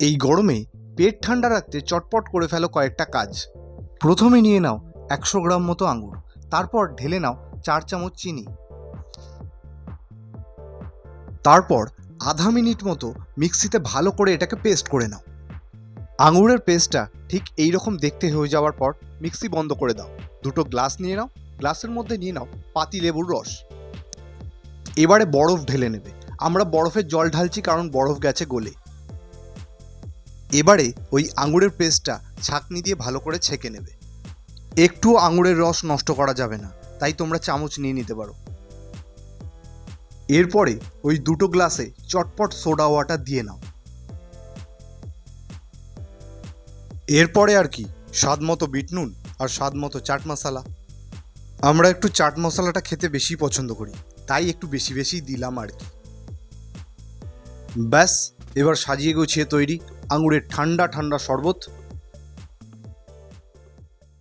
এই গরমে পেট ঠান্ডা রাখতে চটপট করে ফেলো কয়েকটা কাজ। প্রথমে নিয়ে নাও 100 গ্রাম মতো আঙুর, তারপর ঢেলে নাও 4 চামচ চিনি, তারপর আধা মিনিট মতো মিক্সিতে ভালো করে এটাকে পেস্ট করে নাও। আঙুরের পেস্টটা ঠিক এই রকম দেখতে হয়ে যাওয়ার পর মিক্সি বন্ধ করে দাও। দুটো গ্লাস নিয়ে নাও, গ্লাসের মধ্যে নিয়ে নাও পাতি লেবুর রস। এবারে বরফ ঢেলে নেবে। আমরা বরফের জল ঢালছি কারণ বরফ গেছে গলে। এবারে ওই আঙুরের পেস্টটা ছাঁকনি দিয়ে ভালো করে ছেঁকে নেবে। একটু আঙুরের রস নষ্ট করা যাবে না, তাই তোমরা চামচ নিয়ে নিতে পারো। এরপরে ওই দুটো গ্লাসে চটপট সোডা ওয়াটার দিয়ে নাও। এরপরে আর কি, স্বাদ মতো বিট নুন আর স্বাদ মতো চাট মশলা। আমরা একটু চাট মশলাটা খেতে বেশি পছন্দ করি, তাই একটু বেশি বেশি দিলাম আর কি। ব্যাস, এবার সাজিয়ে গুছিয়ে তৈরি আঙুরের ঠান্ডা ঠান্ডা শরবত।